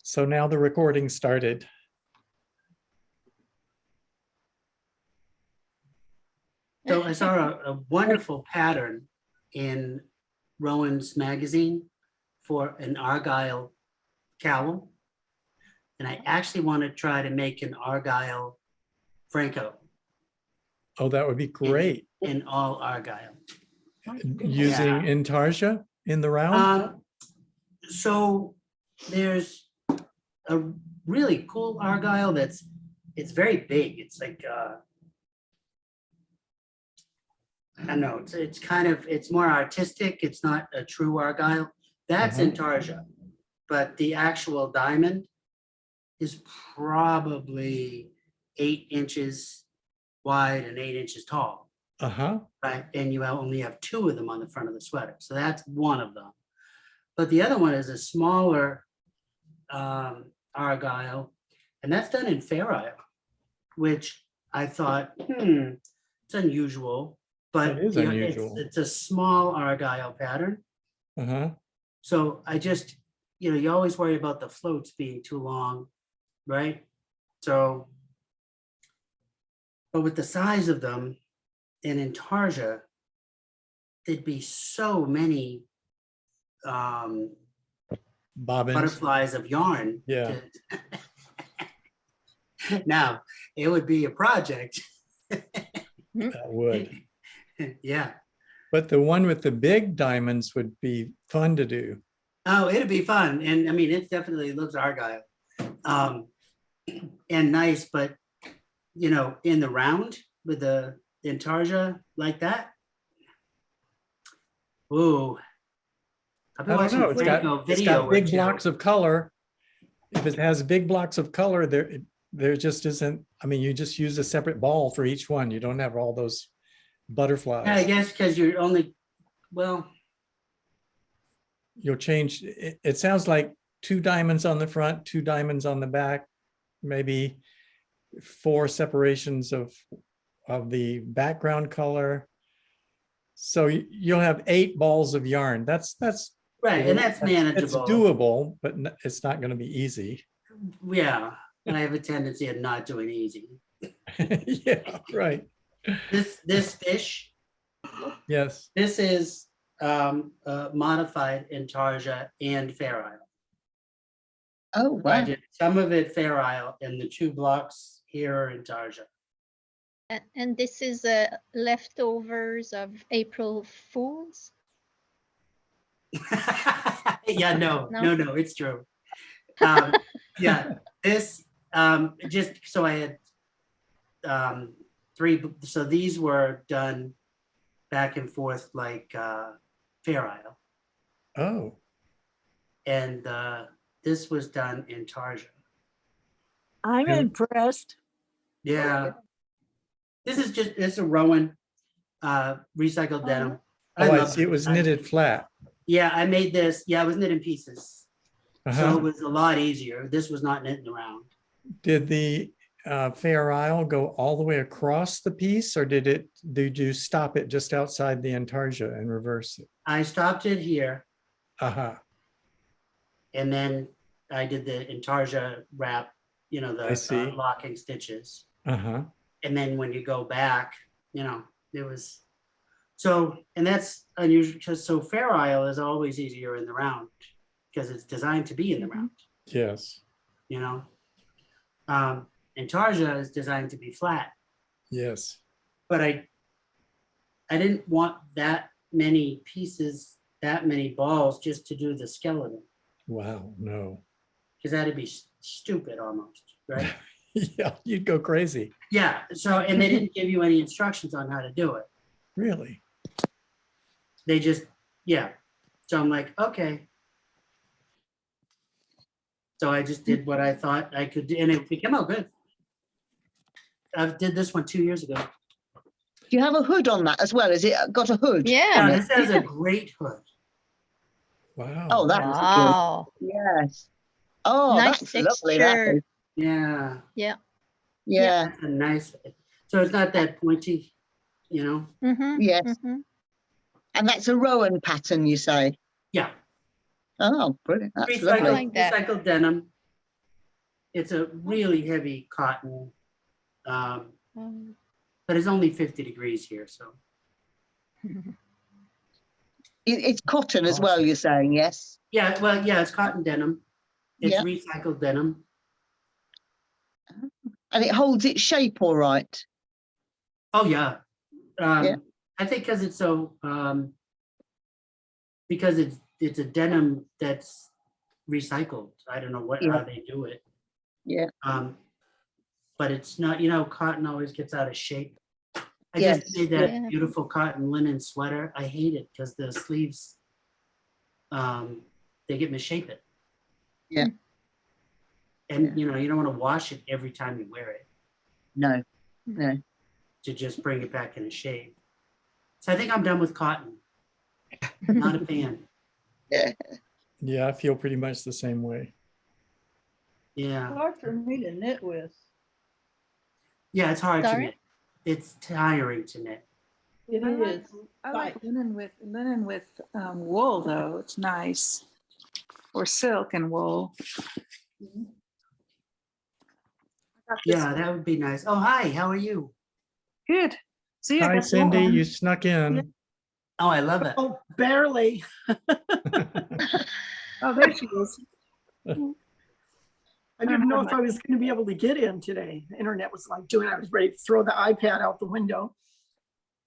So now the recording started. So I saw a wonderful pattern in Rowan's magazine for an Argyle cowl. And I actually want to try to make an Argyle Phrancko Oh, that would be great. in all Argyle. Using Yeah. intarsia in the round? So there's a really cool Argyle it's very big. It's like I don't know, it's kind of, it's more artistic. It's not a true Argyle. That's intarsia, but the actual diamond is probably 8 inches wide and 8 inches tall, Uh-huh. right? And you only have 2 of them on the front of the sweater. So that's one of them. But the other one is a smaller Argyle, and that's done in Fair Isle, which I thought, it's unusual, but It is unusual. it's a small Argyle pattern. Uh-huh. So I just, you always worry about the floats being too long, right? So, but with the size of them and intarsia, there'd be so many Bobbins. butterflies of yarn. Yeah. Now, it would be a project. That would. Yeah. But the one with the big diamonds would be fun to do. Oh, it'd be fun. And I mean, it definitely looks Argyle. And nice, but in the round with the intarsia like that. Ooh. I've been I don't watching know. a It's Phrancko got video big with blocks of color. If it has big blocks of color, there just isn't. I mean, you just use a separate ball for each one. You don't have all those butterflies. Yeah, I guess because you're only, well, You'll change. It sounds like 2 diamonds on the front, 2 diamonds on the back, maybe 4 separations of the background color. So you'll have 8 balls of yarn. That's right, and that's it's manageable. doable, but it's not going to be easy. Yeah, and I have a tendency of not doing easy. Yeah, right. This fish, Yes. this is modified intarsia and Fair Isle. Oh, I wow. did some of it Fair Isle, and the 2 blocks here are intarsia. And this is leftovers of April Fools. Yeah, no, it's true. Yeah, this just so I had 3. So these were done back and forth like Fair Isle, Oh, and this was done in Tarja. I'm Yeah. impressed. Yeah, it's a Rowan recycled denim. I see. It was knitted flat. Yeah, I made this. Yeah, it was knit in pieces, so Uh-huh. it was a lot easier. This was not knitting around. Did the Fair Isle go all the way across the piece, or did you stop it just outside the intarsia and reverse it? I stopped it here, Uh-huh. and then I did the intarsia wrap, I see. the locking stitches. Uh-huh. And then when you go back, it was, so, and that's unusual because so Fair Isle is always easier in the round because it's designed to be in the round, Yes. And Tarja is designed to be flat, Yes. but I didn't want that many pieces, that many balls just to do the skeleton Wow. No. because that'd be stupid almost, right? Yeah, you'd go crazy. Yeah, so, and they didn't give you any instructions on how to do it. Really? They just, yeah. So I'm like, okay. So I just did what I thought I could do, and it came out good. I did this one 2 years ago. Do you have a hood on that as well? Has it got a hood? Yeah, Yeah. this has a great hood. Wow. Oh, that's Wow. good. Yes. Oh, Nice that's lovely. That texture. is. Yeah, Yeah. Yeah. that's a nice, so it's not that pointy, Mm-hmm. Yes. Mm-hmm. And that's a Rowan pattern, you say? Yeah. Oh, brilliant. That's Recycled, lovely. like that. recycled denim. it's a really heavy cotton. But Um, it's only 50 degrees here, so. It's cotton as well, Awesome. you're saying, yes? Yeah, well, yeah, it's cotton denim. It's Yeah. recycled denim. And it holds its shape all right. Oh, yeah. Yeah. I think because it's so, because it's a denim that's recycled. I don't know Yeah. how they do it. Yeah. But it's not, cotton always gets out of shape. I Yes. just made that Yeah. beautiful cotton linen sweater. I hate it because the sleeves, they get misshapen. Yeah. And, you don't want to wash it every time you wear it No, no. to just bring it back into shape. So I think I'm done with cotton. Not a fan. Yeah. Yeah, I feel pretty much the same way. Yeah. Hard for me to knit with. Yeah, it's hard to Sorry? knit. It's tiring to knit. It is. I like linen with wool though. It's nice. Or silk and wool. Yeah, that would be nice. Oh, hi, how are you? Good. See, I Hi, got wool Cindy, on. you snuck in. Oh, I love it. Oh, barely. Oh, there she is. I didn't know if I was going to be able to get in today. The internet was like doing, I was ready to throw the iPad out the window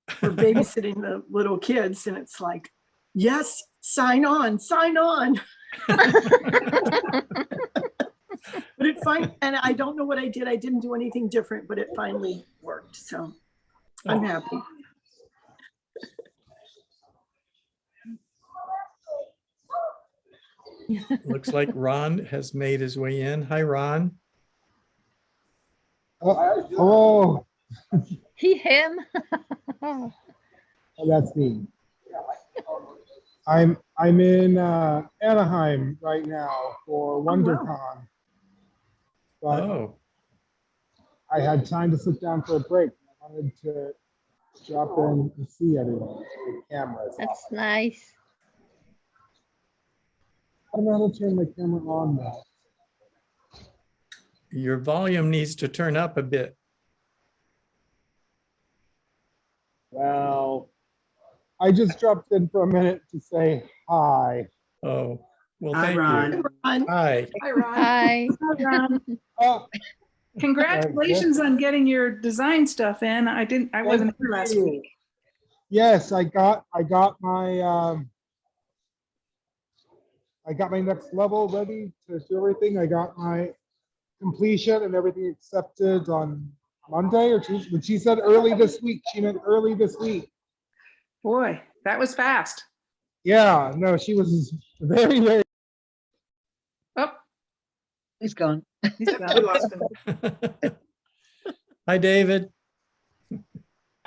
for babysitting the little kids. And it's like, yes, sign on, sign on. But it fine. And I don't know what I did. I didn't do anything different, but it finally worked. So I'm happy. Looks like Ron has made his way in. Hi, Ron. Oh, Him. oh, that's me. I'm in Anaheim right now for WonderCon, but Oh, I had time to sit down for a break. I wanted to drop in and see everyone with cameras. That's nice. I don't know how to turn my camera on now. your volume needs to turn up a bit. Well, I just dropped in for a minute to say hi. Oh, well, Hi, thank you. Ron. Hi. Hi, Ron. Hi. Hi, Ron. Oh, Congratulations on getting your design stuff in. I wasn't here last you. week. Yes, I got my next level ready to do everything. I got my completion and everything accepted on Monday or Tuesday. When she said early this week, she meant early this week. Boy, that was fast. Yeah, no, she was very, very. Oh, It's gone. he's We gone. lost him. Hi, David.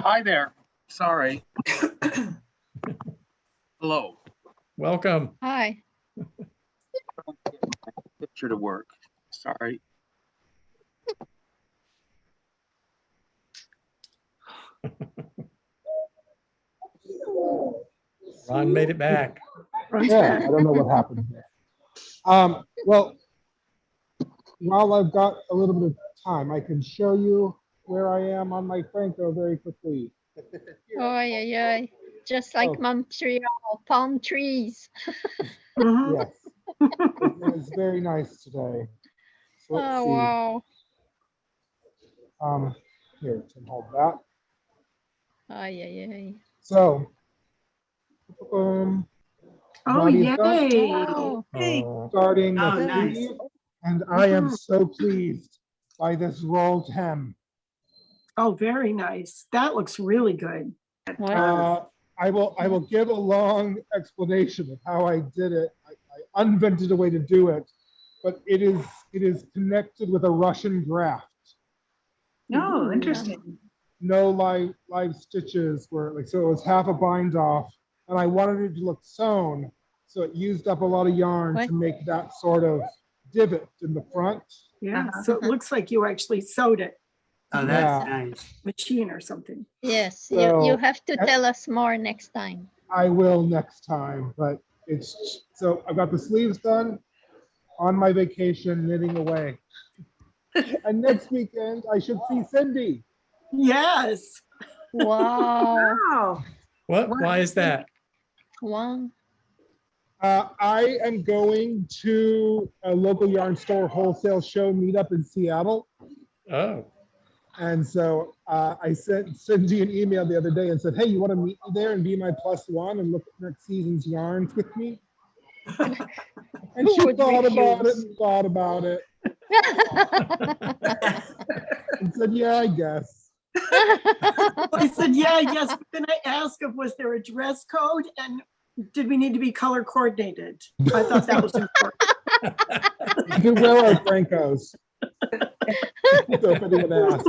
Hi there. Sorry. Hello. Welcome. Hi. Picture to work. Sorry. Ron made it back. Yeah, I don't know what happened there. Well, while I've got a little bit of time, I can show you where I am on my Phrancko very quickly. Oh, yeah, yeah. Just like Oh. Montreal, palm trees. Mhm. Yes, it was very nice today. So let's Oh, see. wow. Here, can hold that. Oh, yeah, yeah. So, Oh, Body's done. yay. Oh, Hey, Oh, Starting the Oh, nice. sleeve, and I am so pleased by this rolled hem. Oh, very nice. That looks really good. wow. I will give a long explanation of how I did it. I invented a way to do it, but it is connected with a Russian graft. no, interesting. No live stitches were like, so it was half a bind off, and I wanted it to look sewn, so it used up a lot of yarn What? to make that sort of divot in the front. Yeah, Uh-huh. so it looks like you actually sewed it, Oh, that's Yeah. nice. machine or something. Yes, So- you have to tell us more next time. I will next time, but it's, so I've got the sleeves done on my vacation knitting away. And next weekend, I should see Cindy. Yes. Wow. Wow. Why is that? Wow. I am going to a local yarn store wholesale show meetup in Seattle. Oh, And so I sent Cindy an email the other day and said, hey, you want to meet me there and be my +1 and look at next season's yarns with me? And Who she would thought about it refuse? and thought about it and said, yeah, I guess. I said, yeah, yes. But then I asked if was there a dress code and did we need to be color coordinated? I thought that was important. You can wear our Phrancos. So if anyone asks.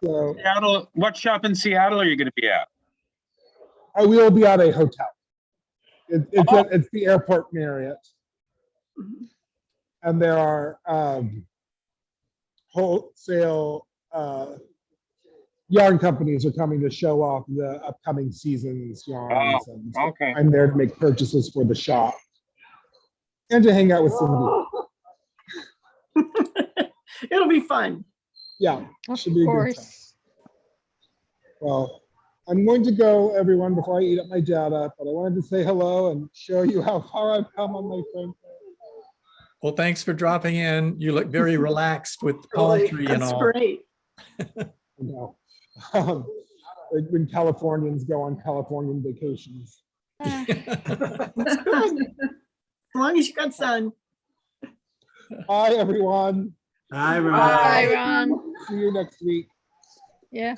So What shop in Seattle are you gonna be at? I will be at a hotel. Oh. It's the airport Marriott. And there are wholesale yarn companies are coming to show off the upcoming season's yarns. Oh, And so okay. I'm there to make purchases for the shop and to hang out with Cindy. It'll be fun. Yeah, Of should be a good time. course. Well, I'm going to go, everyone, before I eat up my data, but I wanted to say hello and show you how far I've come on my Phrancko. well, thanks for dropping in. You look very relaxed with the palm Really, tree and that's all. great. You know, like when Californians go on Californian vacations. It's good. As long as you got sun. Bye, everyone. Hi, Bye. Bye, Ron. Ron. See you next week. Yeah.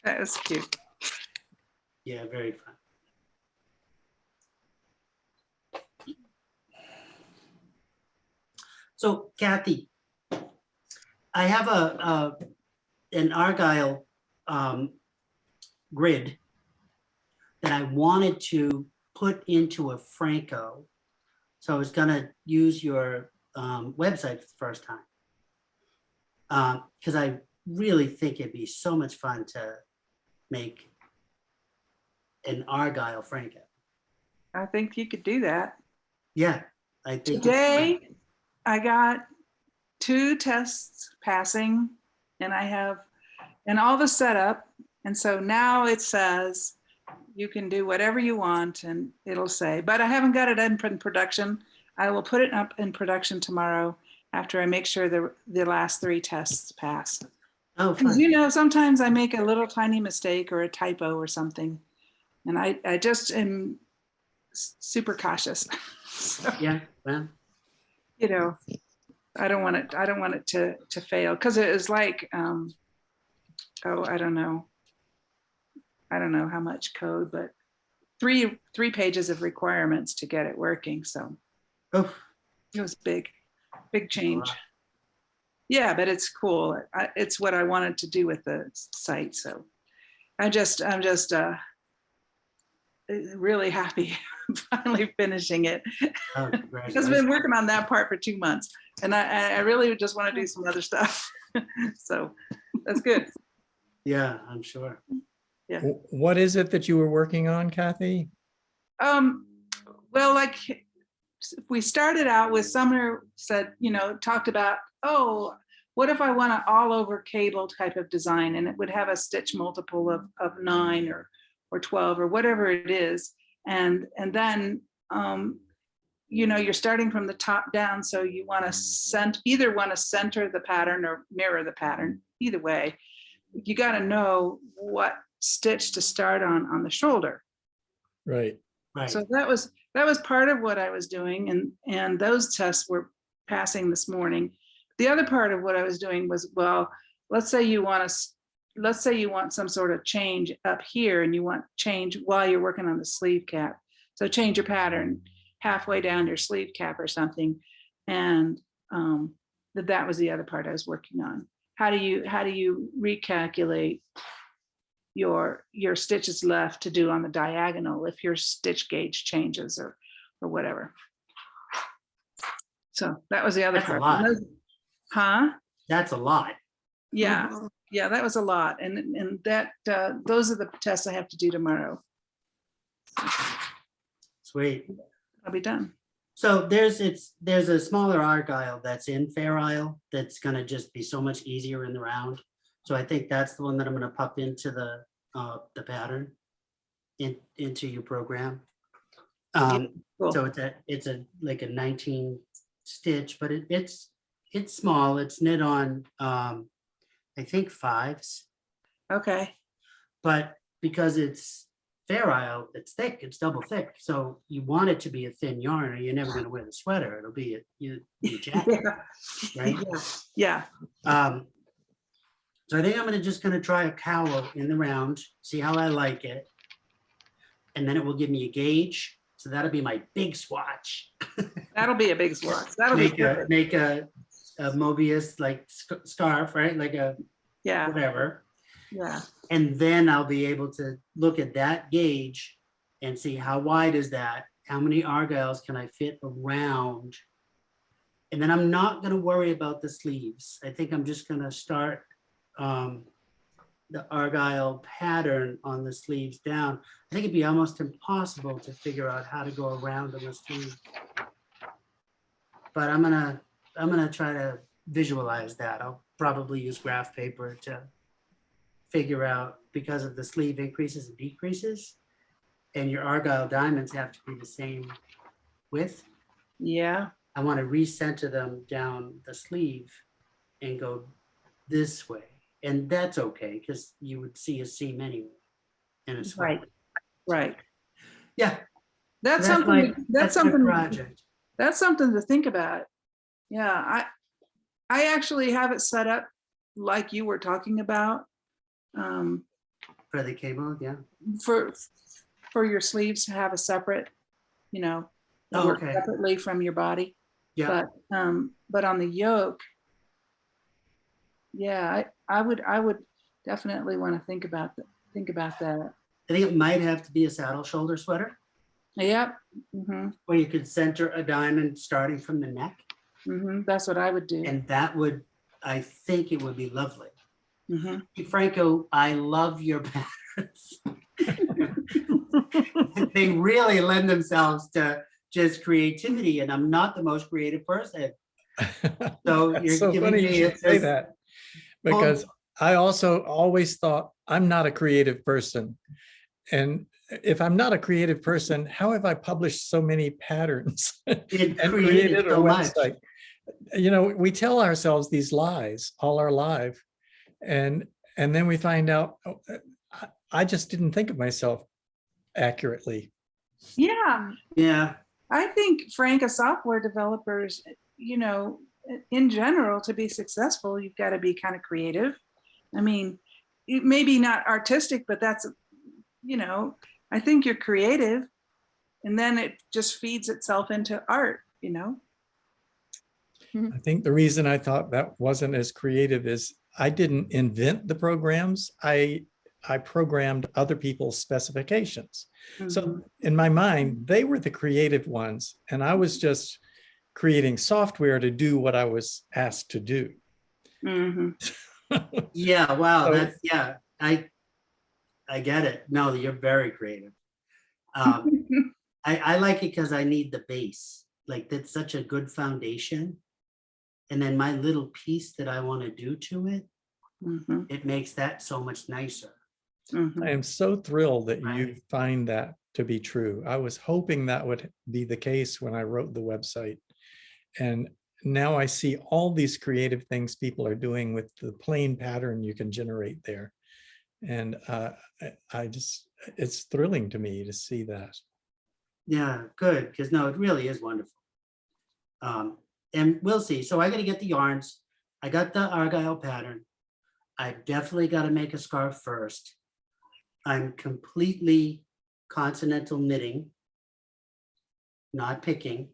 That was cute. Yeah, very fun. So Kathy, I have an Argyle grid that I wanted to put into a Phrancko. So I was gonna use your website for the first time. Because I really think it'd be so much fun to make an Argyle Phrancko. I think you could do that. Yeah, I think. Today, I got 2 tests passing and I have, and all the setup. And so now it says you can do whatever you want and it'll say, but I haven't got it in production. I will put it up in production tomorrow after I make sure the last 3 tests pass. Oh, Because fun. you know, sometimes I make a little tiny mistake or a typo or something. And I just am super cautious. So, Yeah, well, you know, I don't want it to fail because it is like, I don't know how much code, but three pages of requirements to get it working. So oh, it was big change. Yeah, but it's cool. It's what I wanted to do with the site. So I'm just really happy finally finishing it. oh, Because I've congratulations. been working on that part for 2 months and I really just want to do some other stuff. So that's good. Yeah, I'm sure. What is it that you were working on, Kathy? Well, like we started out with Sumner said, talked about, oh, what if I want an all over cable type of design and it would have a stitch multiple of 9 or 12 or whatever it is. And then, you're starting from the top down. So you want to either want to center the pattern or mirror the pattern. Either way, you got to know what stitch to start on the shoulder. Right. Right. So that was part of what I was doing, and those tests were passing this morning. The other part of what I was doing was, well, let's say you want some sort of change up here, and you want change while you're working on the sleeve cap. So change your pattern halfway down your sleeve cap or something, and that was the other part I was working on. How do you recalculate your stitches left to do on the diagonal if your stitch gauge changes or whatever. So that was the other That's a part. lot. Huh? That's a lot. Yeah. Yeah, that was a lot. And that those are the tests I have to do tomorrow. Sweet. I'll be done. So there's a smaller argyle that's in Fair Isle that's gonna just be so much easier in the round. So I think that's the one that I'm gonna pop into the pattern into your program. Cool. So it's like a 19 stitch, but it's small. It's knit on I think 5s, Okay. but because it's Fair Isle, it's thick, it's double thick. So you want it to be a thin yarn, or you're never gonna wear the sweater. It'll be your jacket, right? Yeah. So I think I'm just gonna try a cowl in the round, see how I like it. And then it will give me a gauge. So that'll be my big swatch. That'll be a big swatch. That'll be good. Make a Mobius like scarf, right? Like a Yeah. whatever. Yeah. And then I'll be able to look at that gauge and see how wide is that? How many argyles can I fit around? And then I'm not gonna worry about the sleeves. I think I'm just gonna start the argyle pattern on the sleeves down. I think it'd be almost impossible to figure out how to go around on the sleeve. But I'm gonna try to visualize that. I'll probably use graph paper to figure out, because of the sleeve increases and decreases, and your argyle diamonds have to be the same width. Yeah. I want to recenter them down the sleeve and go this way. And that's okay, because you would see a seam anyway in a sweater. Right. Yeah, That's that's something. that's my project. That's something to think about. Yeah. I actually have it set up like you were talking about. For the cable, yeah. For your sleeves to have a separate, Oh, work okay. separately from your body. Yeah, But on the yoke, yeah, I would definitely want to think about that. I think it might have to be a saddle shoulder sweater, Yep. Mm-hmm. where you could center a diamond starting from the neck. Mm-hmm. That's what I would do. And that would, I think it would be lovely. Mm-hmm. Hey, Phrancko, I love your patterns. They really lend themselves to just creativity, and I'm not the most creative person. So That's you're so giving funny you me should say this- that, because I also always thought I'm not a creative person. And if I'm not a creative person, how have I published so many patterns It and created created a so much. website? We tell ourselves these lies all our life, and then we find out, oh, I just didn't think of myself accurately. Yeah. Yeah, I think, Frank, as software developers, in general, to be successful, you've got to be kind of creative. I mean, maybe not artistic, but that's, I think you're creative, and then it just feeds itself into art, I think the reason I thought that wasn't as creative is I didn't invent the programs. I programmed other people's specifications. So in my mind, they were the creative ones, and I was just creating software to do what I was asked to do. Mm-hmm. yeah, wow, So- that's, yeah, I get it. No, you're very creative. I like it because I need the base. Like, that's such a good foundation. And then my little piece that I want to do to it, Mm-hmm. it makes that so much nicer. Mm-hmm. I am so thrilled that you Right. find that to be true. I was hoping that would be the case when I wrote the website. And now I see all these creative things people are doing with the plain pattern you can generate there. And it's thrilling to me to see that. Yeah, good, because no, it really is wonderful. And we'll see. So I got to get the yarns. I got the argyle pattern. I definitely got to make a scarf first. I'm completely continental knitting, not picking,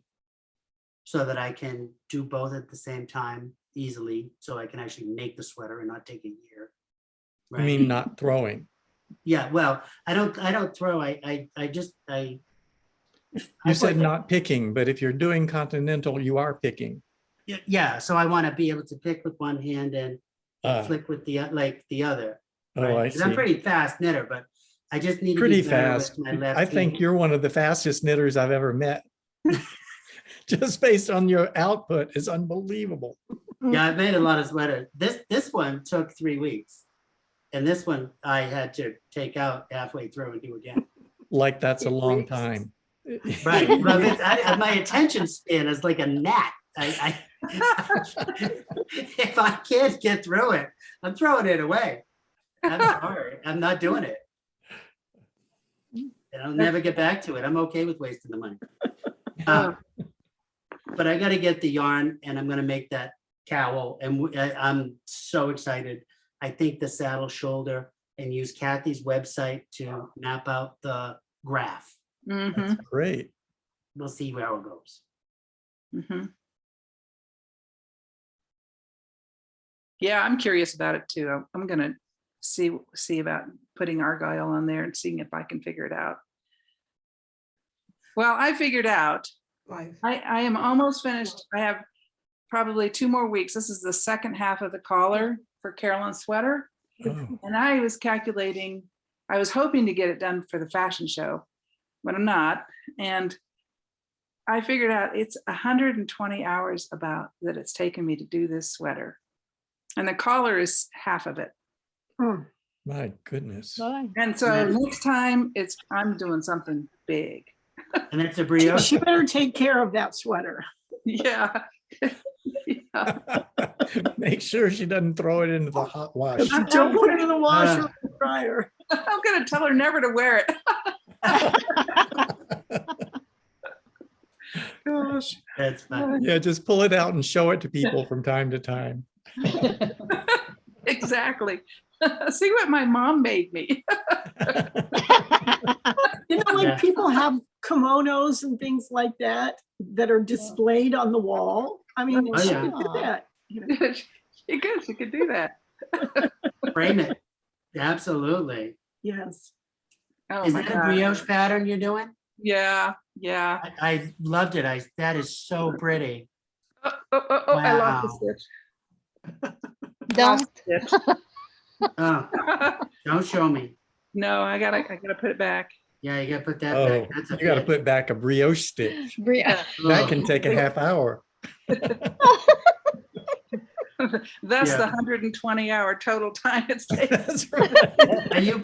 so that I can do both at the same time easily, so I can actually make the sweater and not take a year. I mean, not throwing. Yeah, well, I don't throw. I You said put- not picking, but if you're doing continental, you are picking. Yeah, so I want to be able to pick with one hand and Ah. flick with the other. Oh, right? I 'Cause I'm see. pretty fast knitter, but I just need to Pretty be better fast. with my left I think hand. you're one of the fastest knitters I've ever met. just based on your output is unbelievable. Yeah, I made a lot of sweaters. This one took 3 weeks. And this one I had to take out halfway through and do again. Like that's a 8 long weeks. time. Right. Well, my attention span is like a gnat. I if I can't get through it, I'm throwing it away. I'm sorry. I'm not doing it. And I'll never get back to it. I'm okay with wasting the money. But I got to get the yarn and I'm going to make that cowl. And I'm so excited. I think the saddle shoulder and use Kathy's website to map out the graph. Mhm, That's great. We'll see where it goes. mhm. Yeah, I'm curious about it too. I'm gonna see about putting Argyle on there and seeing if I can figure it out. Well, I figured out, I am almost finished. I have probably 2 more weeks. This is the second half of the collar for Carolyn's sweater. Oh, And I was calculating, I was hoping to get it done for the fashion show, but I'm not. And I figured out it's 120 hours about that it's taken me to do this sweater. And the collar is half of it. my goodness. Bye. And so next time I'm doing something big. And it's a brioche. She better take care of that sweater. Yeah. Yeah. Make sure she doesn't throw it into the hot wash. Don't put it in the washer or dryer. I'm gonna tell her never to wear it. Gosh. That's fine. Yeah, just pull it out and show it to people from time to time. Exactly. See what my mom made me. You know, like Yeah. people have kimonos and things like that that are displayed on the wall. I mean, Oh, she yeah. could do that. You know, She could do that. Frame it. Absolutely. yes. Oh Is my that a God. brioche pattern you're doing? Yeah, yeah. I loved it. That is so pretty. Oh, I lost the stitch. Don't. Lost the stitch. Oh, don't show me. No, I gotta put it back. Yeah, you gotta put that Oh, back. That's a you got to bit. put back a brioche stitch. Bria. That Oh, can take a half hour. That's Yeah. the 120-hour total time it's taken. That's right. Are you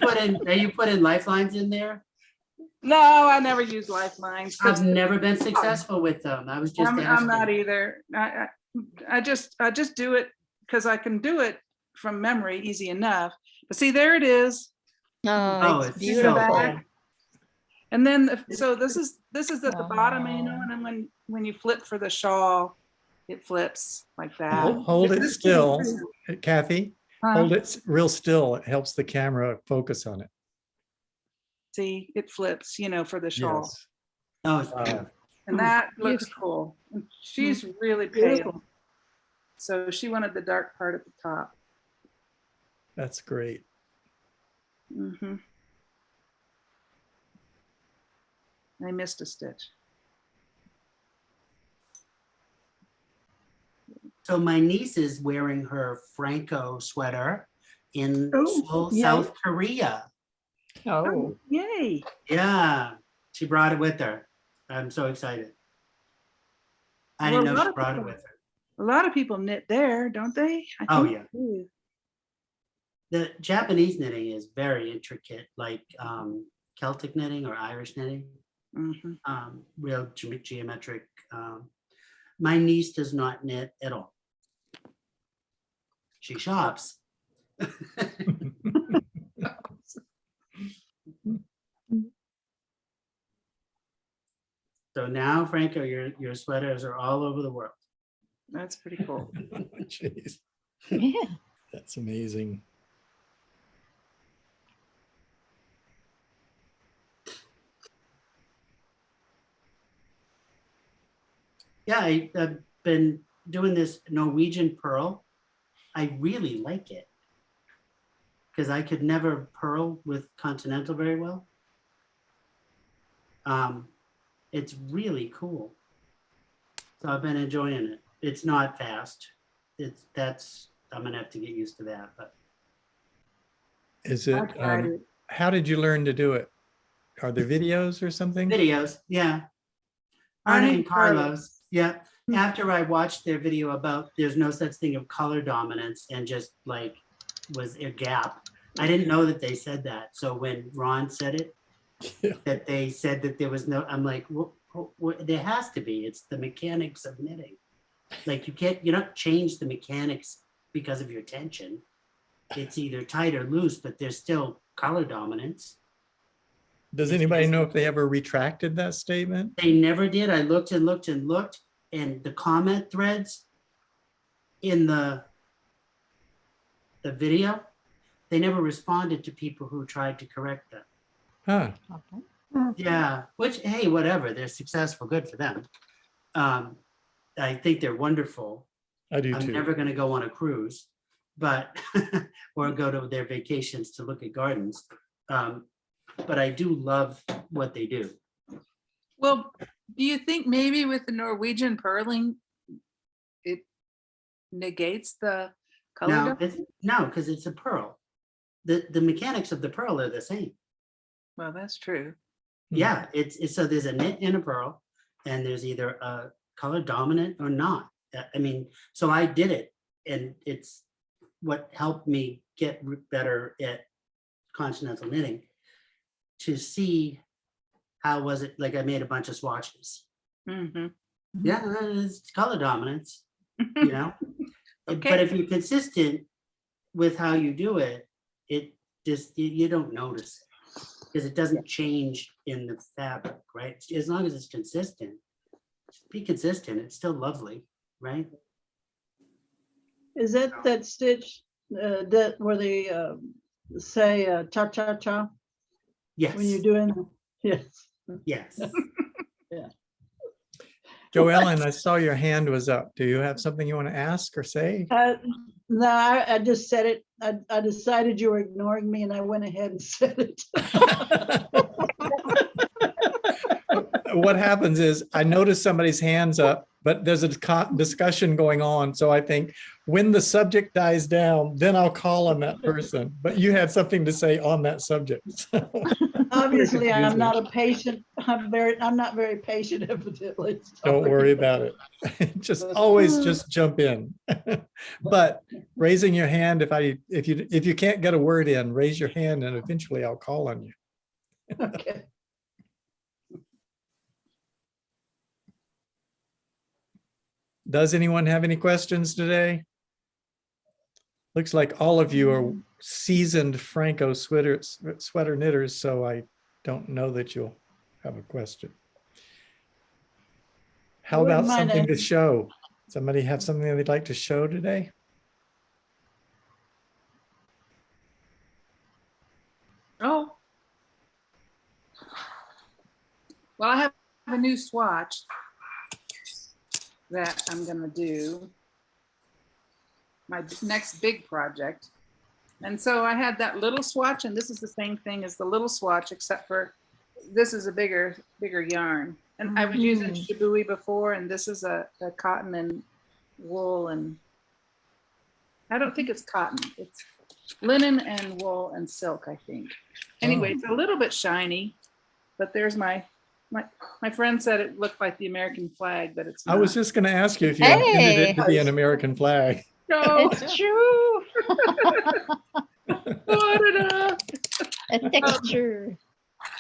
putting lifelines in there? No, I never use lifelines. 'Cause I've never been successful with them. I was just I'm not asking. either. I just do it because I can do it from memory easy enough. But see, there it is. Oh, it's it's beautiful. so And then, so this is at the bottom, you know, Wow. and then when you flip for the shawl, it flips like that. Hold it still, Kathy. Huh? Hold it real still. It helps the camera focus on it. See, it flips, you know, for the shawl. Yes. Oh, it's Wow. beautiful. And that looks cool. And she's really pale. So she wanted the dark part at the top. That's great. Mm-hmm. I missed a stitch. So my niece is wearing her Phrancko sweater in Oh, Seoul, yay. South Korea. Oh. Yay. Yeah, she brought it with her. I'm so excited. I Well, didn't a know lot she of brought it people- with her. A lot of people knit there, don't they? I Oh, think yeah. they do. The Japanese knitting is very intricate, like Celtic knitting or Irish knitting, Mhm. real geometric. My niece does not knit at all. She shops. So now, Franco, your sweaters are all over the world. That's pretty cool. Jeez, Yeah. that's amazing. Yeah, I've been doing this Norwegian purl. I really like it because I could never purl with continental very well. It's really cool. So I've been enjoying it. It's not fast. I'm gonna have to get used to that, but Is I it, tried it. how did you learn to do it? Are there videos or something? videos, yeah. I Arnie need and Carlos. Yeah, after I watched their video about there's no such thing of color dominance and just like was a gap. I didn't know that they said that. So when Ron said it, Yeah. that they said that there was no, I'm like, there has to be. It's the mechanics of knitting. Like you don't change the mechanics because of your tension. It's either tight or loose, but there's still color dominance. Does It's anybody just- know if they ever retracted that statement? They never did. I looked and looked and looked, and the comment threads in the video, they never responded to people who tried to correct them. Huh, Yeah, which, hey, whatever, they're successful, good for them. I think they're wonderful. I do I'm too. never gonna go on a cruise, but, or go to their vacations to look at gardens. But I do love what they do. Well, do you think maybe with the Norwegian purling, it negates the color? No, difference? no, because it's a pearl. The mechanics of the pearl are the same. Well, that's true. Yeah, it's so there's a knit and a pearl, and there's either a color dominant or not. I mean, so I did it, and it's what helped me get better at continental knitting, to see how was it, like I made a bunch of swatches. Mhm. Yeah, it's color dominance, you know? But Okay. if you're consistent with how you do it, it just, you don't notice it. Because it doesn't change in the fabric, right? As long as it's consistent, be consistent, it's still lovely, right? Is that that stitch that where they say cha-cha-cha Yes, when you're doing? Yes. yes. Joellen, I saw your hand was up. Do you have something you want to ask or say? No, I just said it. I decided you were ignoring me and I went ahead and said it. What happens is I notice somebody's hands up, but there's a discussion going on. So I think when the subject dies down, then I'll call on that person. But you had something to say on that subject. So, Obviously, I'm confusing. not a patient. I'm not very patient, evidently. Don't worry about it. Just always just jump in. But raising your hand, if you can't get a word in, raise your hand and eventually I'll call on you. Okay. Does anyone have any questions today? Looks like all of you are seasoned Phrancko sweater knitters, so I don't know that you'll have a question. How wouldn't about mind something to asking. show? Somebody have something they'd like to show today? Oh. Well, I have a new swatch that I'm gonna do. My next big project. And so I had that little swatch, and this is the same thing as the little swatch, except for this is a bigger yarn. And I was using Shibui before, and this is a cotton and wool, and I don't think it's cotton. It's linen and wool and silk, I think. Anyway, it's a little bit shiny, but there's my friend said it looked like the American flag, but it's not. I was just going to ask you if you intended it to be Hey. an American flag. No. It's true. Da-da-da. A texture.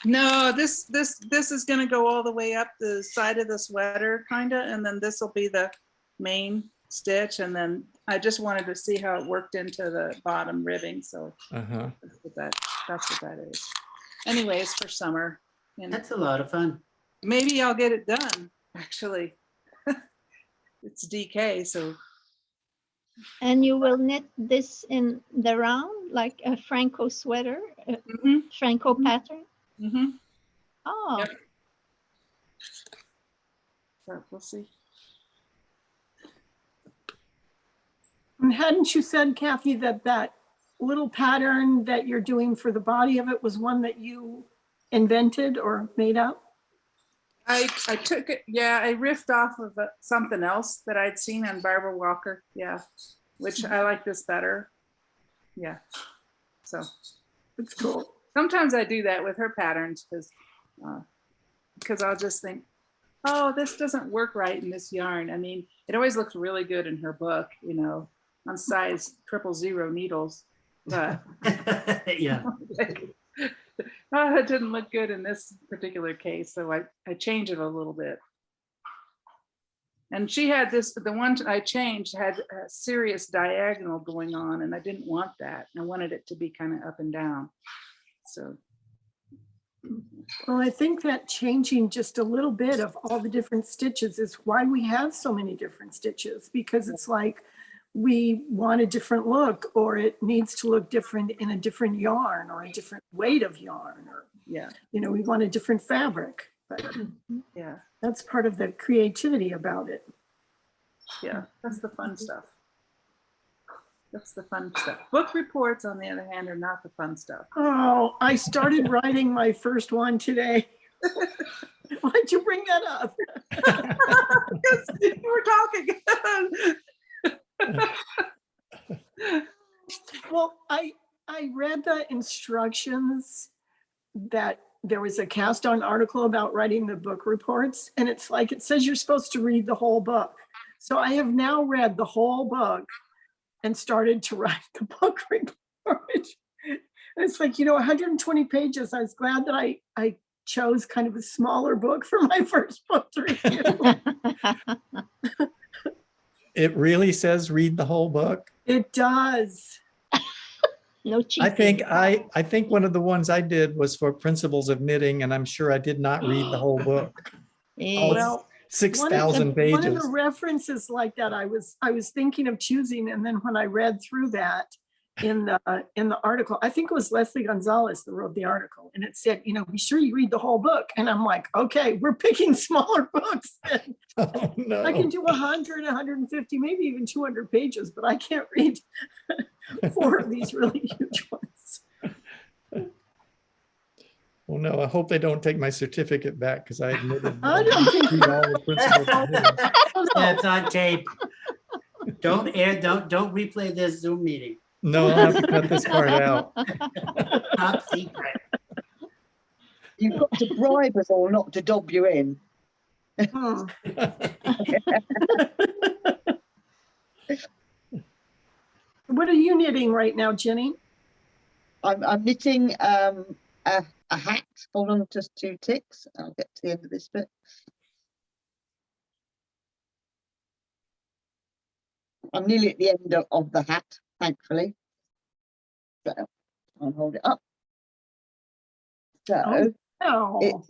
No, this is gonna go all the way up the side of the sweater, kinda, and then this will be the main stitch, and then I just wanted to see how it worked into the bottom ribbing, so Uh-huh. that's what that is. Anyways, for summer, and That's a lot of fun. maybe I'll get it done, actually. It's DK, so And you will knit this in the round, like a Phrancko sweater, a mhm, Phrancko pattern? mhm. Oh, Yep. So we'll see. And hadn't you said, Kathy, that that little pattern that you're doing for the body of it was one that you invented or made up? I took it, yeah, I riffed off of something else that I'd seen on Barbara Walker, yeah, which I like this better. Yeah, so It's cool. sometimes I do that with her patterns because I'll just think, oh, this doesn't work right in this yarn. I mean, it always looks really good in her book, you know, on size 000 needles, but Yeah, oh, it didn't look good in this particular case, so I changed it a little bit. And she had this, the one I changed had a serious diagonal going on, and I didn't want that. I wanted it to be kind of up and down. So, Well, I think that changing just a little bit of all the different stitches is why we have so many different stitches, because it's like we want a different look, or it needs to look different in a different yarn or a different weight of yarn, or, yeah, you know, we want a different fabric. But yeah, that's part of the creativity about it. yeah. That's the fun stuff. That's the fun stuff. Book reports, on the other hand, are not the fun stuff. Oh, I started writing my first one today. Why'd you bring that up? Because we're talking. Well, I read the instructions that there was a cast on article about writing the book reports, and it's like, it says you're supposed to read the whole book. So I have now read the whole book and started to write the book report. And it's like, you know, 120 pages. I was glad that I chose kind of a smaller book for my first book to review. It really says read the whole book. It does. No I think cheating. I think one of the ones I did was for Principles of Knitting, and I'm sure I did not read the whole book. All Yes. Well, 6,000 one of pages. the references like that I was thinking of choosing, and then when I read through that in the article, I think it was Leslie Gonzalez that wrote the article, and it said, you know, be sure you read the whole book. And I'm like, okay, we're picking smaller books. Oh, no. I can do 100, 150, maybe even 200 pages, but I can't read 4 of these really huge ones. Well, no, I hope they don't take my certificate back, because I admitted. I don't think- read all the Principles of Knitting. Oh, no. that's on tape. Don't replay this Zoom meeting. No, I'll have to cut this part out. Top secret. You've got to bribe us all not to dob you in. Hmm. What are you knitting right now, Jenny? I'm knitting a hat. Hold on, just 2 ticks. I'll get to the end of this bit. I'm nearly at the end of the hat, thankfully. So I'll hold it up. So Oh, it's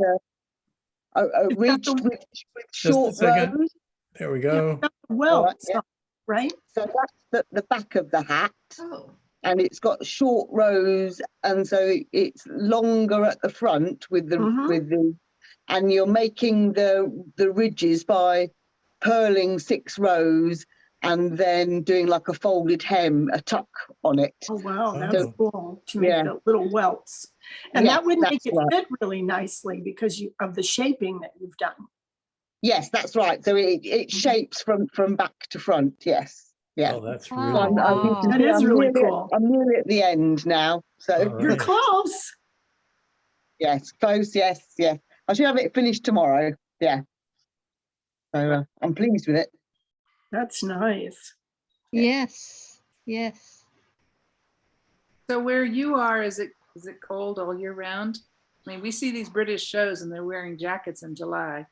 a ridge the- with Just a short second. rows. There we go. well, Alright, yeah. right? So that's the back of the hat. Oh, And it's got short rows, and so it's longer at the front with the Mhm. and you're making the ridges by purling 6 rows and then doing like a folded hem, a tuck on it. Oh, wow, that's Oh. cool to make Yeah. the little welts. And Yes, that would make that's it right. fit really nicely because of the shaping that you've done. Yes, that's right. So it shapes from back to front. Yes, yeah. Oh, that's Oh, really. So wow. That is really nearly cool. I'm nearly at the end now. So All You're right. close. yes, close. Yes, yeah. I should have it finished tomorrow. Yeah. So I'm pleased with it. That's nice. Yes. Yes. So where you are, is it cold all year round? I mean, we see these British shows and they're wearing jackets in July.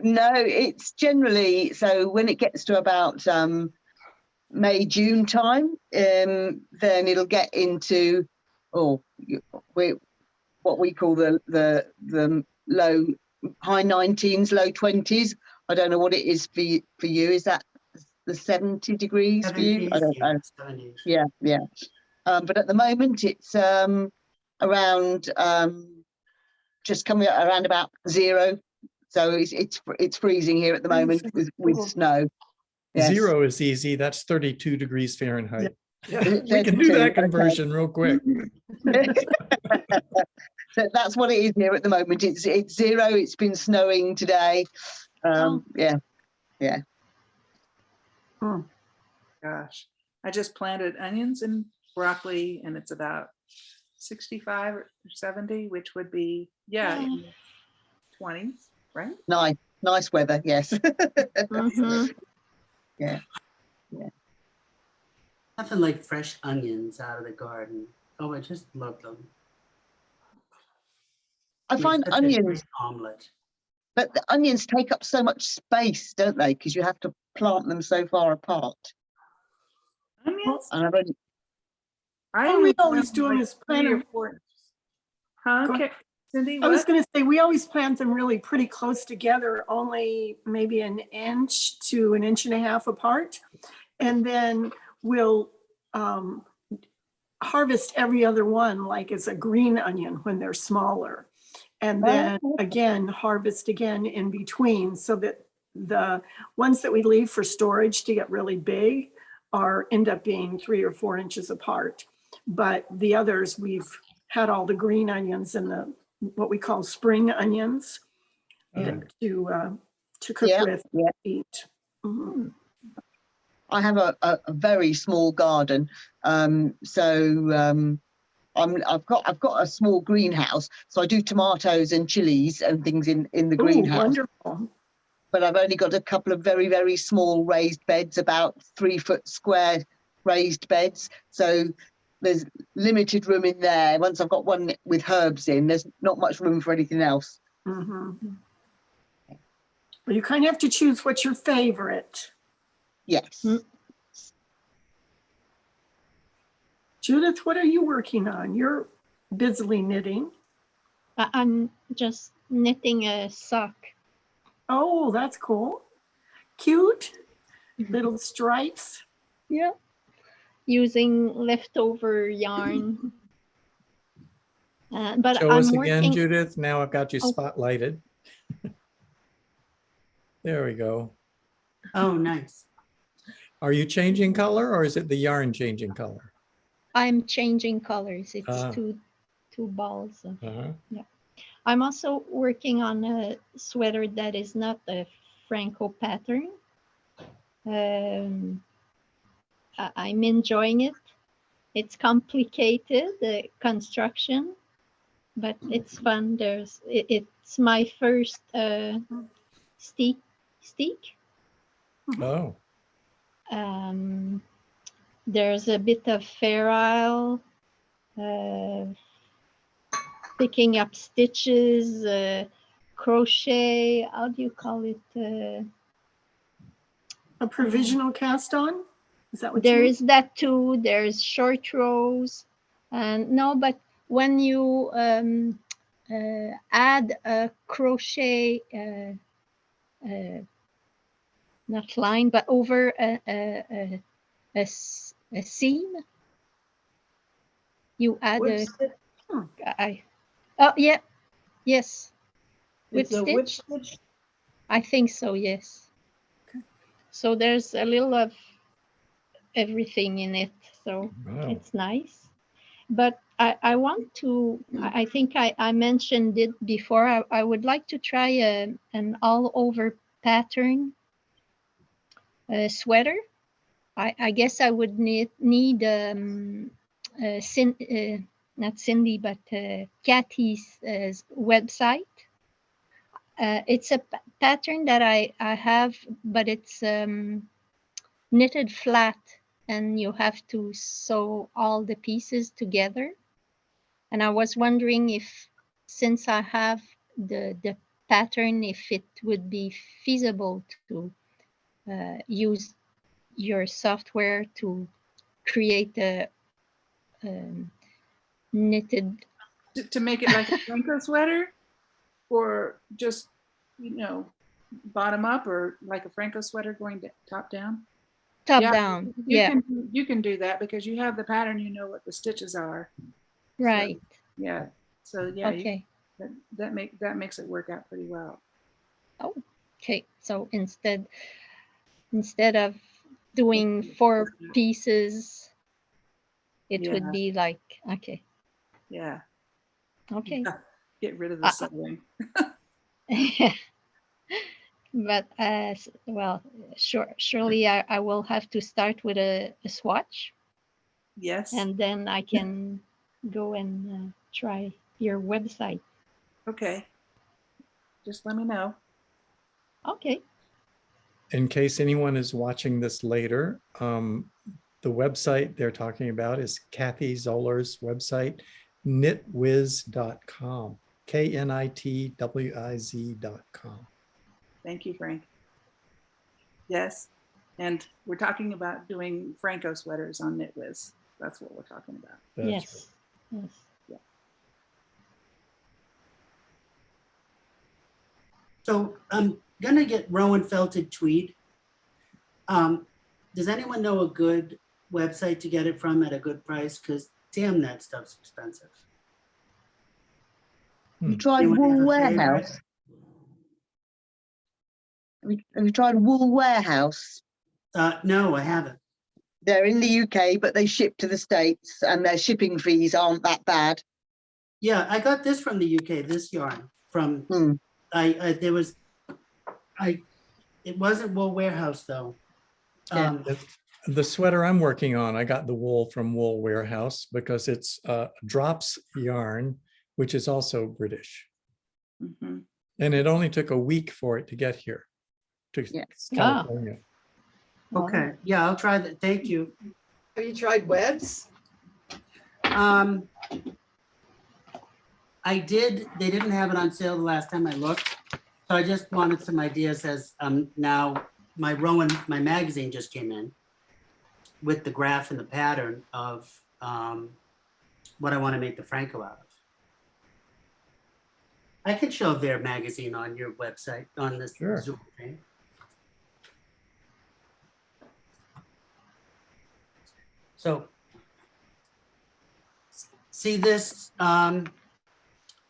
No, it's generally so when it gets to about May, June time, then it'll get into what we call the low high 19s, low 20s. I don't know what it is for you. Is that the 70 degrees for you? I don't know. 70s. Yeah. But at the moment it's around just coming around about 0. So it's freezing here at the moment with snow. Yes. 0 is easy. That's 32 degrees Fahrenheit. Yeah. We can do 32, that okay. conversion real quick. So that's what it is here at the moment. It's 0. It's been snowing today. Yeah. Hmm. Gosh, I just planted onions and broccoli and it's about 65 or 70, which would be, yeah, 20s, right? Nice weather, yes. Mhm. Nothing like fresh onions out of the garden. Oh, I just love them. I Make find such a onions, great omelet. but the onions take up so much space, don't they? Because you have to plant them so far apart. Onions? And I've only, I All only we always plant do them like is 3 or plant 4 inches. Huh? Go Okay. Cindy, I was what? going to say, we always plant them really pretty close together, only maybe an inch to an inch and a half apart. And then we'll harvest every other one like it's a green onion when they're smaller. And then again, harvest again in between so that the ones that we leave for storage to get really big end up being 3 or 4 inches apart. But the others, we've had all the green onions and the what we call spring onions and to cook Yeah, with, yeah. eat. Mhm. I have a very small garden. I've got a small greenhouse. So I do tomatoes and chilies and things in the Ooh, greenhouse. wonderful. But I've only got a couple of very, very small raised beds, about 3 foot square raised beds. So there's limited room in there. Once I've got one with herbs in, there's not much room for anything else. Mhm. Well, you kind of have to choose what's your favorite. Yes. Judith, what are you working on? You're busily knitting. I'm just knitting a sock. Oh, that's cool. Cute. Little stripes. Yeah. Using leftover yarn. But Show I'm us again, working. Judith. Now I've got you Oh. spotlighted. There we go. Oh, nice. Are you changing color or is it the yarn changing color? I'm changing colors. It's Ah. two balls of, Uh-huh. yeah. I'm also working on a sweater that is not a Phrancko pattern. I'm enjoying it. It's complicated, the construction, but it's fun. It's my first steek. Oh, There's a bit of Fair Isle, picking up stitches, crochet. How do you call it? A provisional cast on? Is that what There you is that too. There's short rows, and no, but when you add a crochet, not line, but over a seam, you add Whip a. stitch? Oh yeah, yes. Whip It's a whip stitch. stitch. I think so. Yes. So there's a little of everything in it, so wow. it's nice. But I want to, I think I mentioned it before, I would like to try an all over pattern sweater. I guess I would need not Cindy, but Kathy's website. It's a pattern that I have, but it's knitted flat, and you have to sew all the pieces together. And I was wondering if, since I have the pattern, if it would be feasible to use your software to create a knitted. To make it like a Phrancko sweater, or just, bottom up, or like a Phrancko sweater going top down? Top Yeah, down, yeah, you can do that because you have the pattern, you know what the stitches are. right. So, yeah. So yeah, Okay. that makes it work out pretty well. Oh, okay. So instead of doing 4 pieces, it Yeah. would be like, okay. Yeah. Okay. Get rid of the sewing. But well, surely I will have to start with a swatch, Yes. and then I can go and try your website. Okay. just let me know. Okay. In case anyone is watching this later, the website they're talking about is Kathy Zoller's website, knitwiz.com, knitwiz.com. Thank you, Frank. Yes, and we're talking about doing Phrancko sweaters on KnitWiz. That's what we're talking about. That's Yes. Yes. So I'm gonna get Rowan felted tweed. Does anyone know a good website to get it from at a good price? Because damn, that stuff's expensive. You tried Anyone Wool have a favorite? Warehouse? Have you tried Wool Warehouse? No, I haven't. They're in the UK, but they ship to the States and their shipping fees aren't that bad. Yeah, I got this from the UK, this yarn from, Hmm. it wasn't Wool Warehouse though. Yeah. The sweater I'm working on, I got the wool from Wool Warehouse because it's Drops yarn, which is also British. Mhm. And it only took a week for it to get here to Yeah. California. Okay, yeah, I'll try that. Thank you. Have you tried webs? I did, they didn't have it on sale the last time I looked. So I just wanted some ideas as now my Rowan, my magazine just came in with the graph and the pattern of what I want to make the Phrancko out of. I could show their magazine on your website on this Sure. Zoom thing. So see this Oh,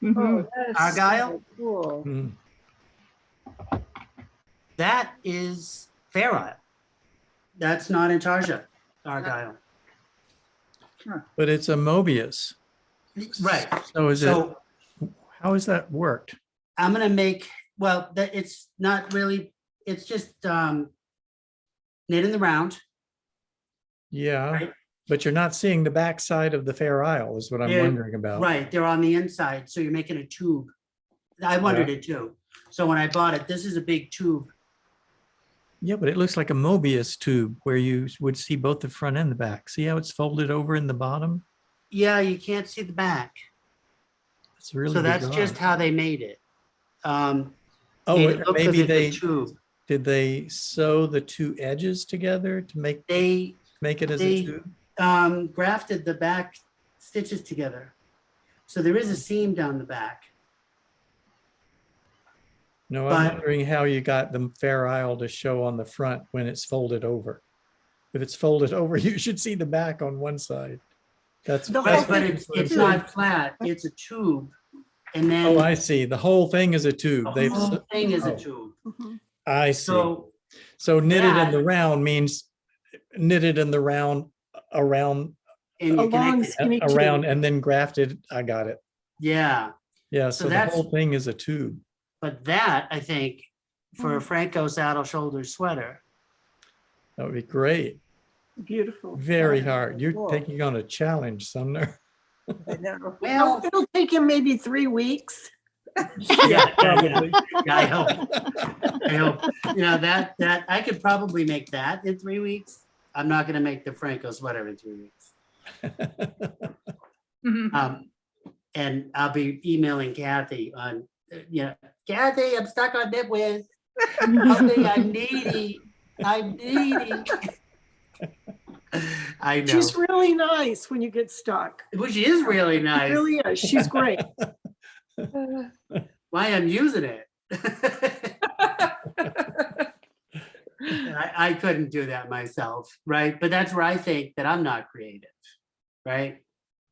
Mhm. that is Argyle? so cool. Hmm. that is Fair Isle. That's not Intarsia, Argyle. But it's a Mobius. Right. So is it, So how has that worked? I'm gonna make, well, that it's not really, it's just knit in the round. Yeah, Right. but you're not seeing the backside of the Fair Isle is what I'm They're- wondering about. Right, they're on the inside, so you're making a tube. I wondered it too. So when I bought it, this is a big tube. Yeah, but it looks like a Mobius tube where you would see both the front and the back. See how it's folded over in the bottom? Yeah, you can't see the back. It's really So that's bizarre. just how they made it. Oh, Made it look 'cause maybe it's a they, tube. did they sew the two edges together to make They it as a they- tube? grafted the back stitches together. So there is a seam down the back. No, I'm but- wondering how you got the Fair Isle to show on the front when it's folded over. If it's folded over, you should see the back on one side. That's The Right, whole but thing it's is not flat, it's a tube. And then Oh, I see. The whole thing is a tube. the They've, whole thing is a oh. tube. Mhm. I see. So So knitted in that- the round means knitted in the round around, and A you long connect it. skinny around tube. and then grafted. I got it. Yeah, Yeah, So so the that's- whole thing is a tube. but that, I think, for a Phrancko saddle shoulder sweater, That would be great. Beautiful. Very hard. You're Cool. taking on a challenge, Sumner. I know. well, It'll take him maybe 3 weeks. yeah, Probably. yeah, I hope. I hope, you know, that I could probably make that in 3 weeks. I'm not gonna make the Phrancko sweater in 3 weeks. And I'll be emailing Kathy on, Kathy, I'm stuck on NitWiz. Help me, I'm needy. I'm needy. I know. She's really nice when you get stuck. Which is really She nice. really is. She's great. Why I'm using it. I couldn't do that myself, right? But that's where I think that I'm not creative, right?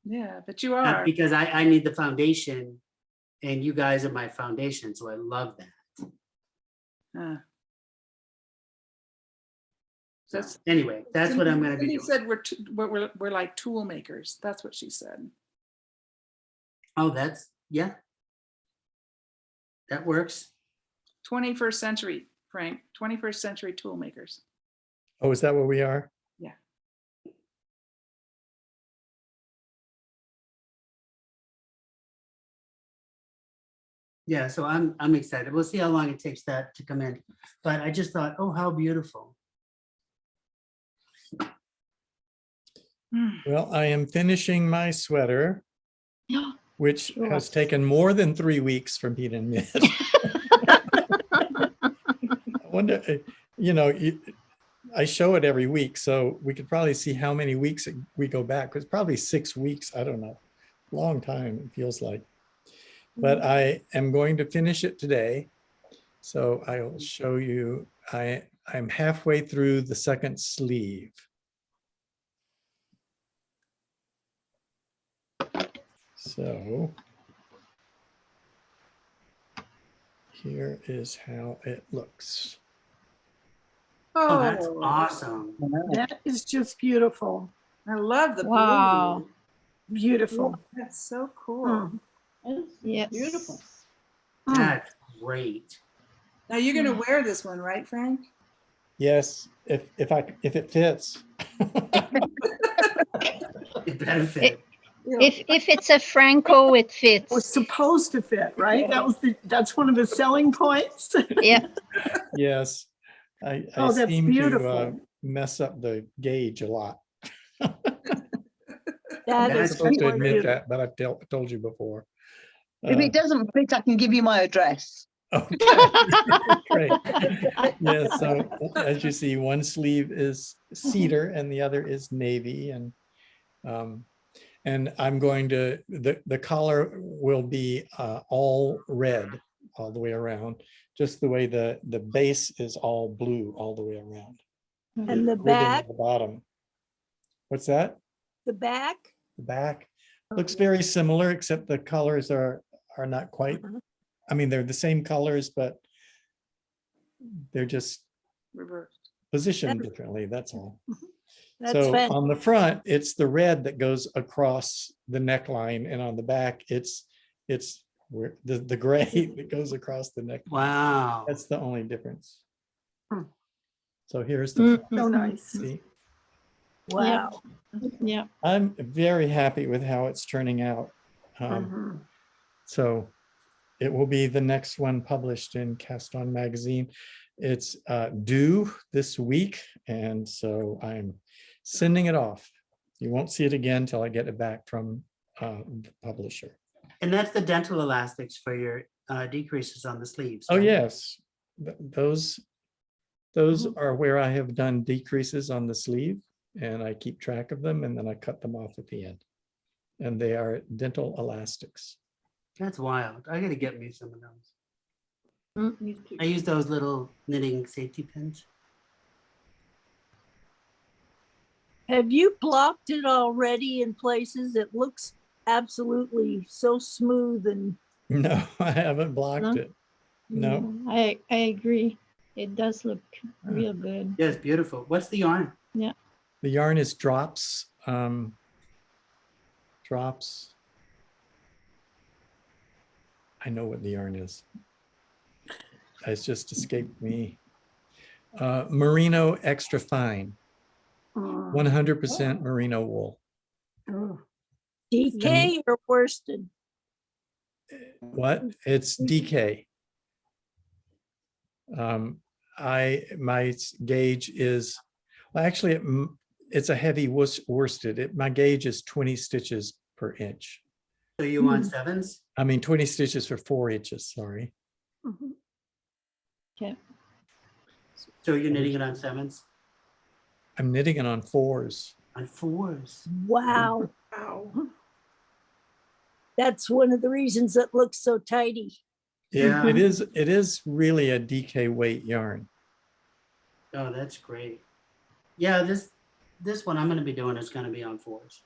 Yeah, but you are. Because I need the foundation and you guys are my foundation, so I love that. That's Anyway, that's what I'm gonna be Cindy doing. said we're like tool makers. That's what she said. Oh, that's, yeah. That works. 21st century, Frank. 21st century tool makers. Oh, is that what we are? Yeah. Yeah, so I'm excited. We'll see how long it takes that to come in. But I just thought, oh, how beautiful. Well, I am finishing my sweater, which has taken more than 3 weeks for me to knit. I wonder, I show it every week, so we could probably see how many weeks we go back. It's probably 6 weeks. I don't know. Long time, it feels like. But I am going to finish it today. So I will show you, I'm halfway through the second sleeve. So here is how it looks. Oh, that's Oh, awesome. That is just beautiful. I love the Wow. blue. Beautiful. That's so cool. Mm. Yes. Beautiful. That's great. Now you're gonna wear this one, right, Frank? Yes, if it fits. It better fit. If it's a Phrancko, it It was fits. supposed to fit, right? That's one of the selling points. Yeah. Yes, I Oh, that's seem to beautiful. mess up the gauge a lot. That I'm is supposed to really admit beautiful. that, but I've told you before. If it doesn't fit, I can give you my address. Okay, great. Yeah, so as you see, one sleeve is cedar and the other is navy, and I'm going to, the collar will be all red all the way around, just the way the base is all blue all the way around. And the Ribbon back, at the bottom. What's that? the back, The back looks very similar, except the colors are not quite, I mean, they're the same colors, but they're just Reversed. positioned differently, that's all. that's So fantastic. on the front, it's the red that goes across the neckline, and on the back, it's where the gray that goes across the neckline. Wow. That's the only difference. Hmm. So here's the front. So nice. See? Wow. Yeah. I'm very happy with how it's turning out. Mhm. So it will be the next one published in Cast On Magazine. It's due this week, and so I'm sending it off. You won't see it again till I get it back from the publisher. And that's the dental elastics for your decreases on the sleeves. Oh, right? yes. Those are where I have done decreases on the sleeve, and I keep track of them, and then I cut them off at the end. And they are dental elastics. That's wild. I gotta get me some of those. Me too. I use those little knitting safety pins. Have you blocked it already in places? It looks absolutely so smooth and No, I haven't blocked No? it. No. I agree. It does look real good. Yes, beautiful. What's the yarn? The yarn is drops. Drops. I know what the yarn is. It's just escaped me. Merino extra fine, 100% merino wool. Oh, DK or worsted. What? It's DK. My gauge is, well, actually, it's a heavy worsted. My gauge is 20 stitches per inch. So you want sevens? I mean, 20 stitches for 4 inches, sorry. mhm. Okay. So you're knitting it on sevens? I'm knitting it on 4s. On fours? Wow. Wow. That's one of the reasons it looks so tidy. Yeah. It is really a DK weight yarn. Oh, that's great. Yeah, this one I'm gonna be doing is gonna be on fours.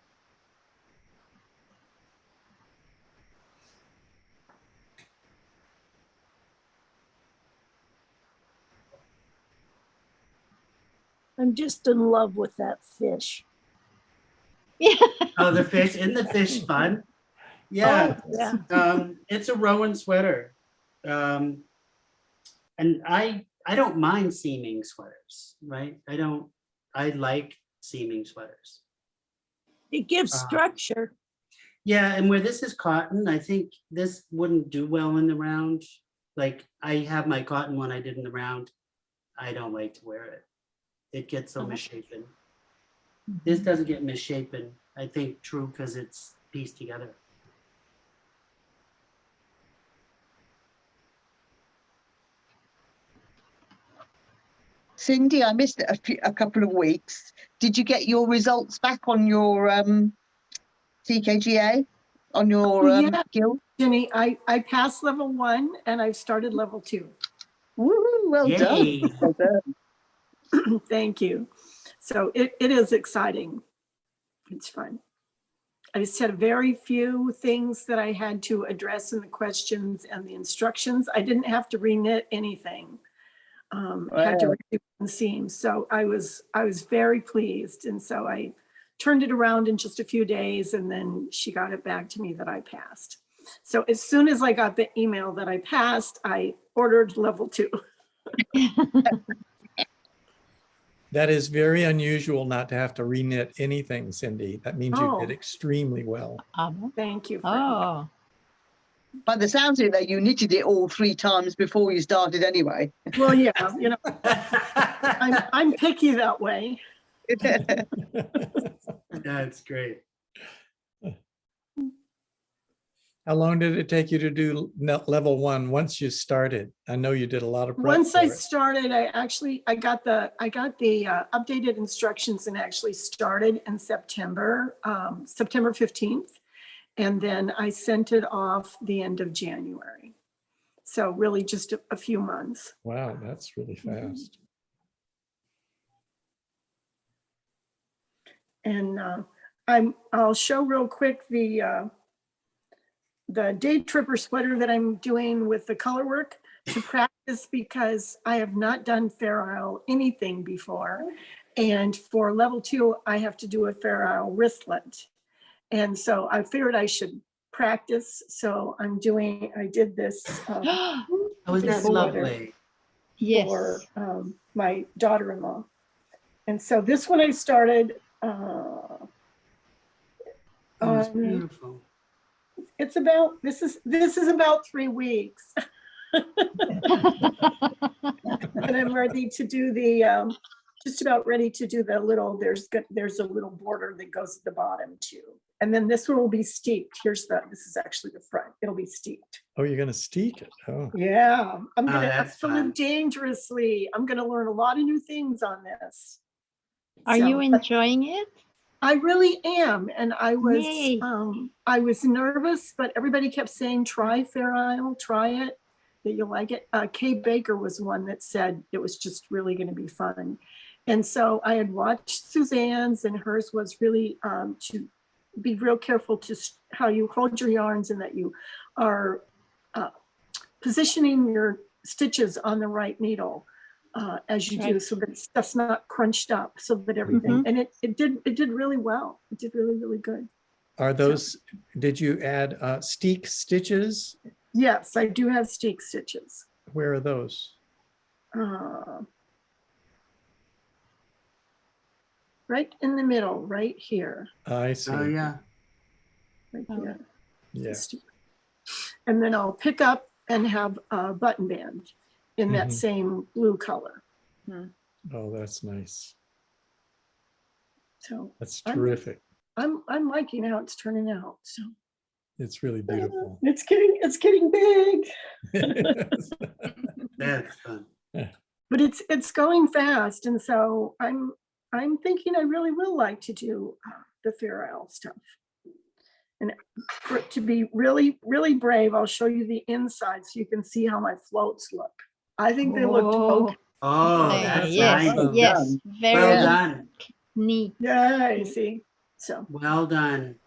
I'm just in love with that fish. Yeah. Oh, the fish, isn't the fish fun? Yeah, Oh, yeah. it's a Rowan sweater. And I don't mind seaming sweaters, right? I like seaming sweaters. It gives structure. Yeah, and where this is cotton, I think this wouldn't do well in the round. Like I have my cotton one I did in the round. I don't like to wear it. It gets so misshapen. This doesn't get misshapen, I think, true, because it's pieced together. Cindy, I missed it a couple of weeks. Did you get your results back on your TKGA? On your Oh, yeah. guild? Jenny, I passed level 1 and I've started level 2. Woo, well done. Yay. Well done. Thank you. So it is exciting. It's fun. I just had very few things that I had to address in the questions and the instructions. I didn't have to reknit anything. Had to Wow. redo the seams. So I was very pleased. And so I turned it around in just a few days, and then she got it back to me that I passed. So as soon as I got the email that I passed, I ordered level 2. That is very unusual not to have to reknit anything, Cindy. That means you did Oh. extremely well. Thank you. Frank. Oh, By the sounds of it, though, you knitted it all 3 times before you started anyway. Well, yeah, you know, I'm picky that way. That's great. How long did it take you to do level 1 once you started? I know you did a lot of prep Once for I it. started, I got the updated instructions and actually started in September, September 15th. And then I sent it off the end of January. So really just a few months. Wow, that's really fast. And I'll show real quick the day tripper sweater that I'm doing with the color work to practice, because I have not done Fair Isle anything before. And for level 2, I have to do a Fair Isle wristlet. And so I figured I should practice. So I did this Oh, isn't that sweater lovely? Yes. for my daughter-in-law. And so this one I started Oh, it's on, beautiful. it's about, this is about 3 weeks. And I'm ready to do the, just about ready to do the little, there's a little border that goes at the bottom too. And then this one will be steeped. This is actually the front. It'll be steeped. Oh, you're going to steek it. Oh, Yeah, I'm gonna that's have to live fun. dangerously. I'm gonna learn a lot of new things on this. Are So, you enjoying it? I really am, and Yay. I was nervous, but everybody kept saying, "Try Fair Isle, try it, that you'll like it." Kay Baker was one that said it was just really going to be fun, and so I had watched Suzanne's, and hers was really to be real careful to how you hold your yarns and that you are positioning your stitches on the right needle as you do, Right. so that stuff's not crunched up, so that everything, and it did really well. It did really, really good. are those, did you add steek stitches? Yes, I do have steek stitches. Where are those? Right in the middle, right here, I see. Oh, yeah. right Oh. here. Yeah. And then I'll pick up and have a button band in that Mhm. same blue color. Oh, that's nice. So That's I'm- terrific. I'm liking how it's turning out. So It's really beautiful. it's getting big, That's fun. but it's going fast, and so I'm thinking I really will like to do the Fair Isle stuff. And for it to be really, really brave, I'll show you the inside so you can see how my floats look. I think they looked Oh, okay. Oh, yeah, that's yes, nice. yes, very Well done. neat. Yeah, you see. So Well done.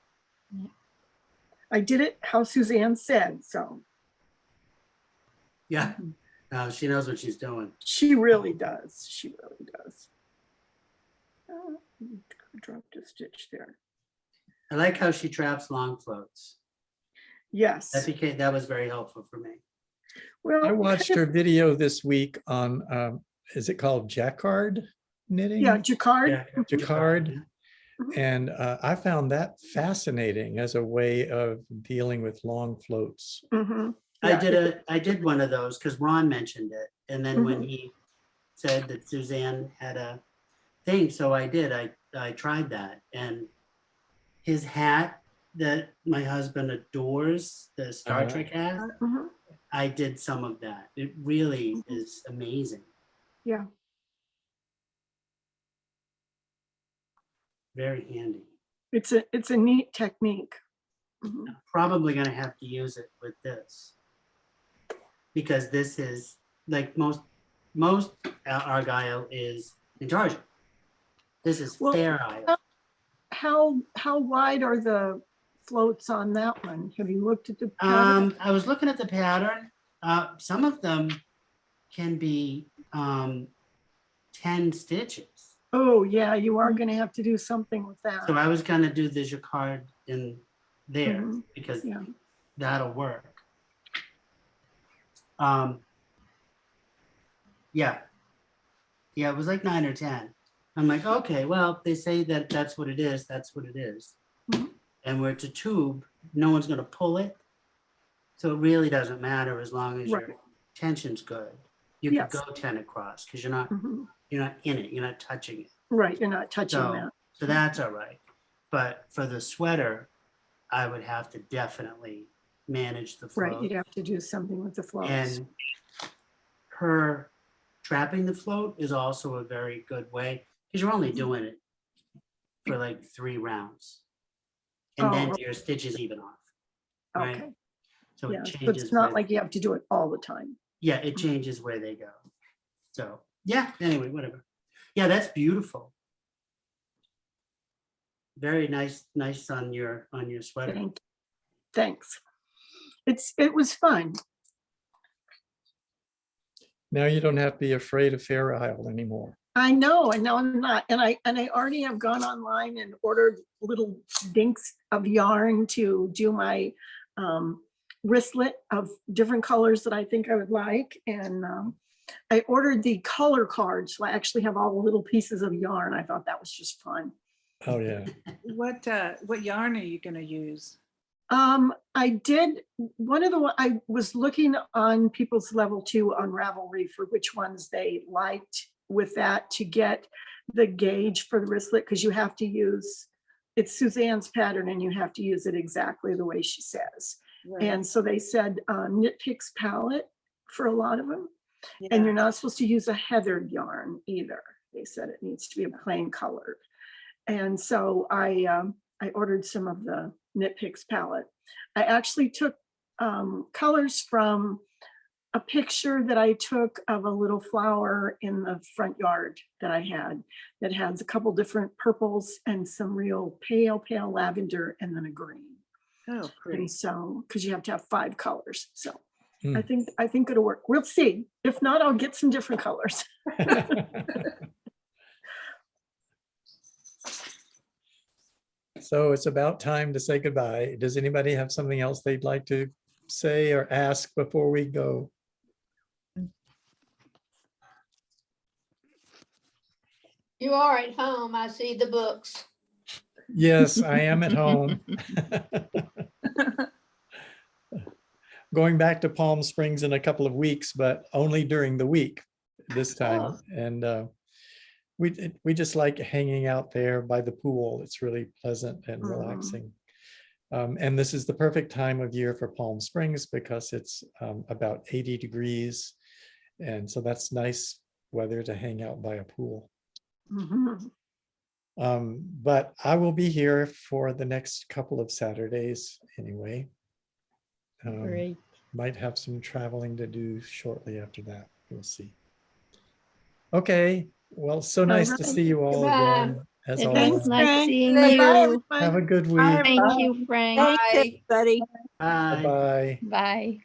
I did it how Suzanne said. So Yeah. No, she knows what she's doing. she really does. She really does. Dropped a stitch there. I like how she traps long floats. Yes. That was very helpful for me. Well, I watched kind her of- video this week on, is it called jacquard knitting? Yeah, jacquard. Yeah. Jacquard. And I found that fascinating as a way of dealing with long floats. Mhm. I Yeah, I did one of those because Ron mentioned it. And then when he said that Suzanne had a thing, so I did, I tried that. And his hat that my husband adores, the Star Uh-huh. Trek hat, Mhm. I did some of that. It really is amazing. Yeah. Very handy. It's a neat technique. Mhm. I'm probably gonna have to use it with this. Because this is, like most Argyle is Intarsia. This is Well, Fair Isle. How wide are the floats on that one? Have you looked at the pattern? I was looking at the pattern. Some of them can be 10 stitches. Oh, yeah, you are gonna have to do something with that. So I was gonna do the jacquard in there Mhm. because Yeah. that'll work. Yeah. Yeah, it was like 9 or 10. I'm like, okay, well, they say that that's what it is. That's what it is. Mhm. And where it's a tube, no one's gonna pull it. So it really doesn't matter as long as Right. your tension's good. You could Yes. go 10 across because you're not Mhm. in it, you're not touching it. Right, you're not touching So, that. so that's all right. But for the sweater, I would have to definitely manage the Right, flow. you'd have to do something with the floats. And her trapping the float is also a very good way because you're only doing it for like 3 rounds. And then Oh, your stitches even off. Right? okay. So Yeah, it so changes. it's not with- like you have to do it all the time. Yeah, it changes where they go. So yeah, anyway, whatever. Yeah, that's beautiful. Very nice on your sweater. Thanks. It was fun. Now you don't have to be afraid of Fair Isle anymore. I know, and now I'm not. And I already have gone online and ordered little dinks of yarn to do my wristlet of different colors that I think I would like. And I ordered the color cards. So I actually have all the little pieces of yarn. I thought that was just fun. Oh, yeah. What yarn are you gonna use? I did I was looking on people's level 2 on Ravelry for which ones they liked with that to get the gauge for the wristlet, because you have to use, it's Suzanne's pattern and you have to use it exactly the way she says. And so they said Knit Picks palette for a lot of them. And you're not supposed to use a heathered yarn either. They said it needs to be a plain colored. And so I ordered some of the Knit Picks palette. I actually took colors from a picture that I took of a little flower in the front yard that I had that has a couple different purples and some real pale lavender and then a green. Oh, pretty. And so, because you have to have 5 colors. So Hmm. I think it'll work. We'll see. If not, I'll get some different colors. So it's about time to say goodbye. Does anybody have something else they'd like to say or ask before we go? You are at home. I see the books. Yes, I am at home. Going back to Palm Springs in a couple of weeks, but only during the week this time. Oh. And we just like hanging out there by the pool. It's really pleasant and relaxing. And this is the perfect time of year for Palm Springs because it's about 80 degrees. And so that's nice weather to hang out by a pool. But I will be here for the next couple of Saturdays anyway. Great. Might have some traveling to do shortly after that. We'll see. Okay. Well, so nice to right. see you all Goodbye. again. As It always. was nice Frank. seeing Bye-bye, you. everyone. Have a good week. Bye, Thank you, Frank. Thanks, Bye. everybody. Bye. Bye. Bye.